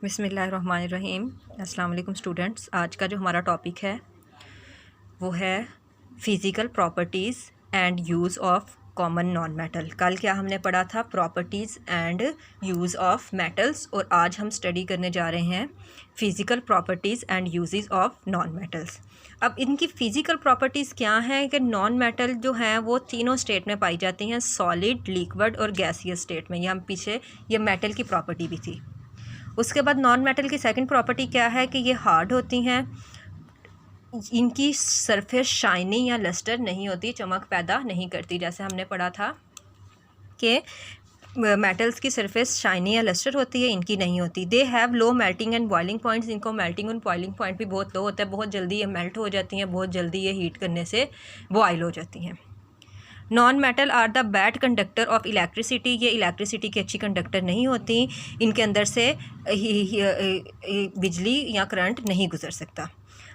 बिस्मिल्लाहिर्रहमानिर्रहीम। अस्सलाम वालेकुम स्टूडेंट्स। आज का जो हमारा टॉपिक है वो है physical properties and use of common noun metal. कल क्या हमने पढ़ा था? Properties and use of metals, और आज हम स्टडी करने जा रहे हैं physical properties and uses of non metals. अब इनकी फ़िज़िकल प्रॉपर्टीज़ क्या हैं कि नॉन मेटल जो हैं वो तीनों स्टेट में पाई जाती हैं, सॉलिड, लिक्विड और गैसियस स्टेट में। ये हम पीछे ये मेटल की प्रॉपर्टी भी थी। उसके बाद नॉन मेटल की सेकंड प्रॉपर्टी क्या है कि ये हार्ड होती हैं, इनकी सरफेस शाइनी या लस्टर नहीं होती, चमक पैदा नहीं करती। जैसे हमने पढ़ा था कि मेटल्स की सरफेस शाइनी या लस्टर होती है, इनकी नहीं होती। They have low melting and boiling points. इनको मेल्टिंग और बॉइलिंग पॉइंट भी बहुत लो होता है, बहुत जल्दी ये मेल्ट हो जाती हैं, बहुत जल्दी ये हीट करने से बॉयल हो जाती हैं। Non metal are the bad conductor of electricity. ये इलेक्ट्रिसिटी की अच्छी कंडक्टर नहीं होती, इनके अंदर से बिजली या करंट नहीं गुजर सकता।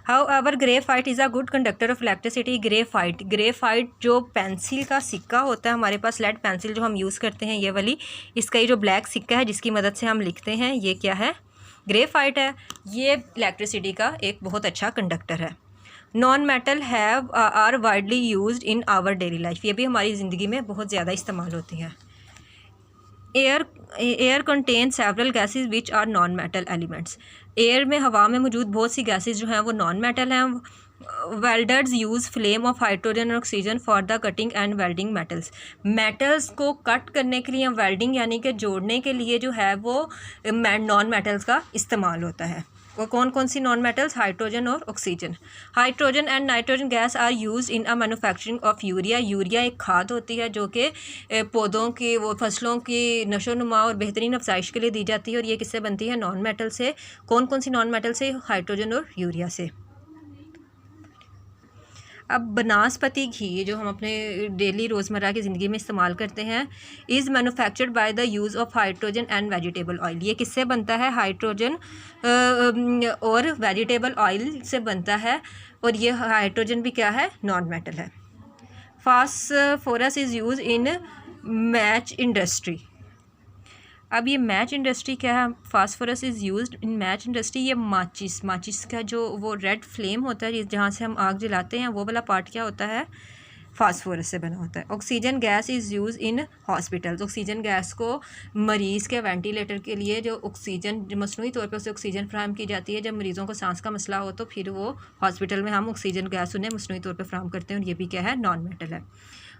However graphite is a good conductor of electricity. Graphite जो पेंसिल का सिक्का होता है, हमारे पास लेड पेंसिल जो हम यूज़ करते हैं ये वाली, इसका ये जो ब्लैक सिक्का है जिसकी मदद से हम लिखते हैं, ये क्या है? ग्रेफाइट है। ये इलेक्ट्रिसिटी का एक बहुत अच्छा कंडक्टर है। Non metal have are widely used in our daily life. ये भी हमारी ज़िंदगी में बहुत ज़्यादा इस्तेमाल होती हैं। Air contain several gases which are non metal elements. Air में, हवा में मौजूद बहुत सी गैसेस जो हैं वो नॉन मेटल हैं। Welders use flame of hydrogen और oxygen for the cutting and welding metals. Metals को कट करने के लिए, वेल्डिंग यानी कि जोड़ने के लिए जो है वो नॉन मेटल्स का इस्तेमाल होता है। वो कौन कौन सी नॉन मेटल्स? हाइड्रोजन और oxygen. Hydrogen and nitrogen gas are used in a manufacturing of urea. Urea एक खाद होती है जो कि पौधों की, वो फसलों की नशोनुमा और बेहतरीन अफजाइश के लिए दी जाती है, और ये किससे बनती है? नॉन मेटल से। कौन कौन सी नॉन मेटल से? हाइड्रोजन और यूरिया से। अब बनास्पति घी जो हम अपने डेली रोज़मर्रा की ज़िंदगी में इस्तेमाल करते हैं, is manufactured by the use of hydrogen and vegetable oil. ये किससे बनता है? हाइड्रोजन और वेजिटेबल ऑयल से बनता है, और ये हाइड्रोजन भी क्या है? नॉन मेटल है। Phosphorus is use in match industry. अब ये मैच इंडस्ट्री क्या है? Phosphorus is used in match industry. ये माचिस का जो वो रेड फ्लेम होता है जहाँ से हम आग जलाते हैं, वो वाला पार्ट क्या होता है? फास्फोरस से बना होता है। Oxygen gas is use in hospitals. Oxygen gas को मरीज़ के वेंटिलेटर के लिए जो ऑक्सीजन मसनूई तौर पर उसे ऑक्सीजन फ्राहम की जाती है, जब मरीज़ों को सांस का मसला हो तो फिर वो हॉस्पिटल में हम ऑक्सीजन गैस उन्हें मसनूई तौर पर फ्राहम करते हैं, और ये भी क्या है? नॉन मेटल है।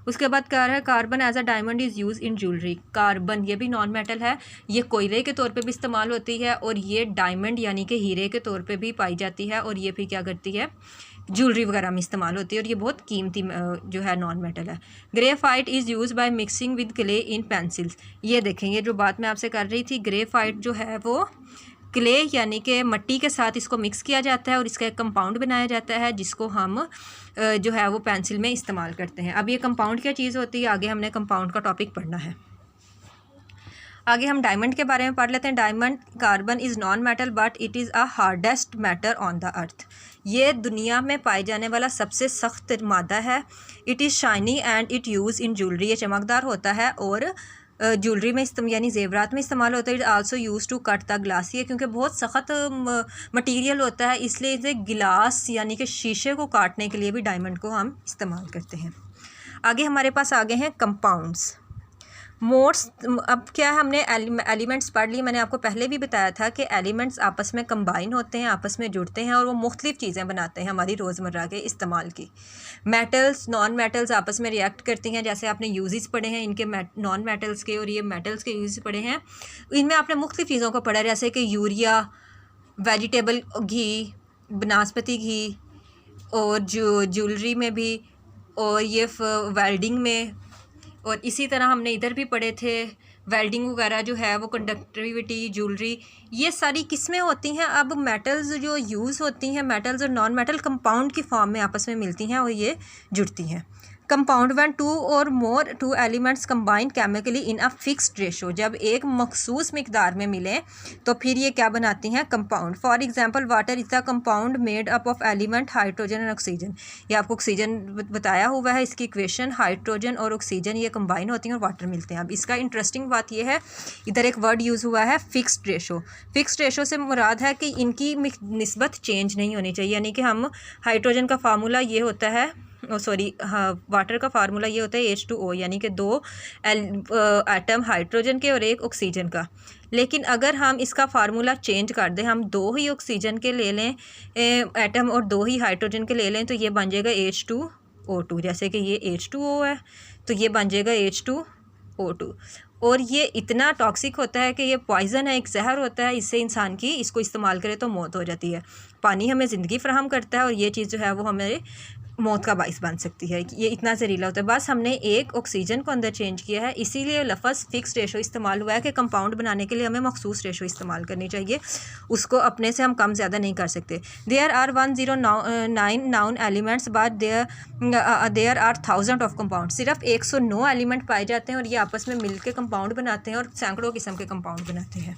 उसके बाद क्या है? Carbon as a diamond is use in jewellery. Carbon ये भी नॉन मेटल है, ये कोयले के तौर पे भी इस्तेमाल होती है, और ये डायमंड यानी कि हीरे के तौर पे भी पाई जाती है, और ये भी क्या करती है? ज्वेलरी वगैरह में इस्तेमाल होती है, और ये बहुत कीमती जो है नॉन मेटल है। Graphite is use by mixing with clay in pencils. ये देखें, ये जो बात मैं आपसे कर रही थी, ग्रेफाइट जो है वो क्ले यानी कि मिट्टी के साथ इसको मिक्स किया जाता है, और इसका एक कंपाउंड बनाया जाता है जिसको हम जो है वो पेंसिल में इस्तेमाल करते हैं। अब ये कंपाउंड क्या चीज़ होती है? आगे हमने कंपाउंड का टॉपिक पढ़ना है। आगे हम डायमंड के बारे में पढ़ लेते हैं। Diamond carbon is non metal but it is a hardest matter on the earth. ये दुनिया में पाए जाने वाला सबसे सख्त मादा है। It is shiny and it use in jewellery. ये चमकदार होता है और ज्वेलरी में यानी जेवरात में इस्तेमाल होता है। It also use to cut the glass. ये क्योंकि बहुत सख्त मटीरियल होता है, इसलिए इसे गिलास यानी कि शीशे को काटने के लिए भी डायमंड को हम इस्तेमाल करते हैं। आगे हमारे पास आगे हैं कंपाउंड्स, मोड्स। अब क्या है? हमने एलिमेंट्स पढ़ ली। मैंने आपको पहले भी बताया था कि एलिमेंट्स आपस में कंबाइन होते हैं, आपस में जुड़ते हैं, और वो मुख्तलिफ़ चीज़ें बनाते हैं हमारी रोज़मर्रा के इस्तेमाल की। मेटल्स, नॉन मेटल्स आपस में रिएक्ट करती हैं। जैसे आपने यूजेस पढ़े हैं इनके, नॉन मेटल्स के, और ये मेटल्स के यूजेस पढ़े हैं। इनमें आपने मुख्तलिफ़ चीज़ों को पढ़ा है, जैसे कि यूरिया, वेजिटेबल घी, बनास्पति घी, और जो ज्वेलरी में भी, और ये वेल्डिंग में, और इसी तरह हमने इधर भी पढ़े थे वेल्डिंग वगैरह जो है वो कंडक्टिविटी, ज्वेलरी, ये सारी किस्में होती हैं। अब मेटल्स जो यूज़ होती हैं, मेटल्स और नॉन मेटल कंपाउंड की फॉर्म में आपस में मिलती हैं और ये जुड़ती हैं। कंपाउंड व्हेन टू और more two elements combine chemically in a fixed ratio, जब एक मखसूस मिकदार में मिले तो फिर ये क्या बनाती हैं, compound. For example water is the compound made up of element hydrogen and oxygen. ये आपको ऑक्सीजन बताया हुआ है, इसकी इक्वेशन हाइड्रोजन और ऑक्सीजन ये कंबाइन होती हैं और वाटर मिलते हैं। अब इसका इंटरेस्टिंग बात ये है, इधर एक वर्ड यूज़ हुआ है फिक्स्ड रेशो। फिक्स्ड रेशो से मुराद है कि इनकी निस्बत चेंज नहीं होनी चाहिए, यानी कि हम हाइड्रोजन का फार्मूला ये होता है, हाँ, वाटर का फार्मूला ये होता है H2O, यानी कि 2 एटम हाइड्रोजन के और 1 ऑक्सीजन का। लेकिन अगर हम इसका फार्मूला चेंज कर दें, हम 2 ही ऑक्सीजन के ले लें एटम और 2 ही हाइड्रोजन के ले लें, तो ये बन जाएगा H2O2। जैसे कि ये H2O है तो ये बन जाएगा H2O2। और ये इतना टॉक्सिक होता है कि ये पॉइज़न है, एक जहर होता है, इससे इंसान की इसको इस्तेमाल करे तो मौत हो जाती है। पानी हमें ज़िंदगी फराहम करता है और ये चीज़ जो है वो हमें मौत का बाइस बन सकती है। ये इतना जहरीला होता है। बस हमने एक ऑक्सीजन को अंदर चेंज किया है, इसीलिए लफ्ज़ फिक्स रेशो इस्तेमाल हुआ है कि कंपाउंड बनाने के लिए हमें मखसूस रेशो इस्तेमाल करनी चाहिए, उसको अपने से हम कम ज़्यादा नहीं कर सकते। There are 109 known elements but there are 1000 of compound. सिर्फ 109 एलिमेंट पाए जाते हैं और ये आपस में मिल के कंपाउंड बनाते हैं और सैकड़ों किस्म के कंपाउंड बनाते हैं।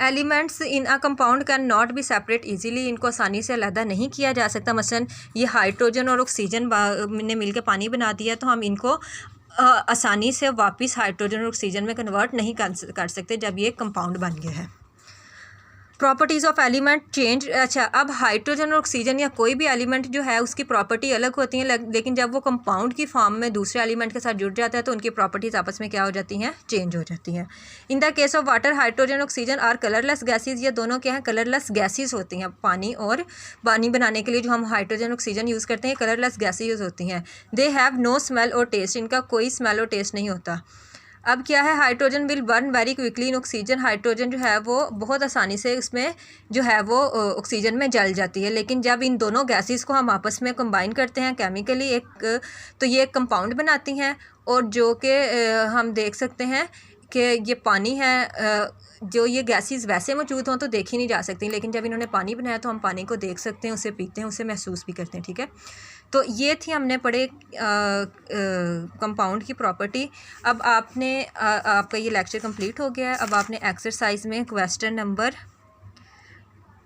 Elements in a compound can not be separate easily, इनको आसानी से अलहदा नहीं किया जा सकता। मसलन ये हाइड्रोजन और ऑक्सीजन ने मिलकर पानी बना दिया, तो हम इनको आसानी से वापस हाइड्रोजन और ऑक्सीजन में कन्वर्ट नहीं कर सकते जब ये कंपाउंड बन गया है। Properties of element change. अच्छा, अब हाइड्रोजन और ऑक्सीजन या कोई भी एलिमेंट जो है उसकी प्रॉपर्टी अलग होती हैं, लेकिन जब वो कंपाउंड की फॉर्म में दूसरे एलिमेंट के साथ जुड़ जाता है तो उनकी प्रॉपर्टीज़ आपस में क्या हो जाती हैं, चेंज हो जाती हैं। In the case of water, hydrogen oxygen are colourless gases. ये दोनों क्या हैं, कलरलेस गैसेज होती हैं। पानी बनाने के लिए जो हम हाइड्रोजन ऑक्सीजन यूज़ करते हैं, कलरलेस गैसेज होती हैं। दे हैव नो स्मेल और टेस्ट, इनका कोई स्मेल और टेस्ट नहीं होता। अब क्या है, hydrogen will burn very quickly in oxygen. Hydrogen जो है वो बहुत आसानी से उसमें जो है वो ऑक्सीजन में जल जाती है। लेकिन जब इन दोनों गैसेस को हम आपस में कंबाइन करते हैं केमिकली तो ये एक कंपाउंड बनाती हैं, और जो कि हम देख सकते हैं कि ये पानी है। जो ये गैसेस वैसे मौजूद हों तो देखी नहीं जा सकती, लेकिन जब इन्होंने पानी बनाया तो हम पानी को देख सकते हैं, उसे पीते हैं, उसे महसूस भी करते हैं। ठीक है, तो ये थी हमने पढ़े कंपाउंड की प्रॉपर्टी। अब आपका ये लेक्चर कंप्लीट हो गया है। अब आपने एक्सरसाइज में क्वेश्चन नंबर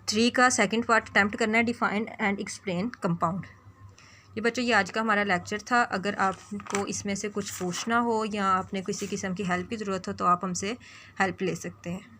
3 का सेकंड पार्ट अटैम्प्ट करना है, डिफाइन एंड एक्सप्लेन कंपाउंड। ये बच्चों, ये आज का हमारा लेक्चर था। अगर आपको इसमें से कुछ पूछना हो या आपने किसी किस्म की हेल्प की ज़रूरत हो तो आप हमसे हेल्प ले सकते हैं।